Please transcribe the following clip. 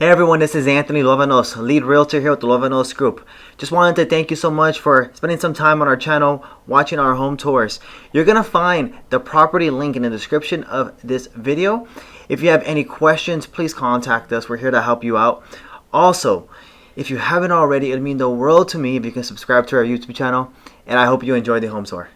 Hey everyone, this is Anthony Luevanos, lead realtor here with the Luevanos Group. Just wanted to thank you so much for spending some time on our channel, watching our home tours. You're going to find the property link in the description of this video. If you have any questions, please contact us. We're here to help you out. Also, if you haven't already, it would mean the world to me if you can subscribe to our YouTube channel, and I hope you enjoy the home tour.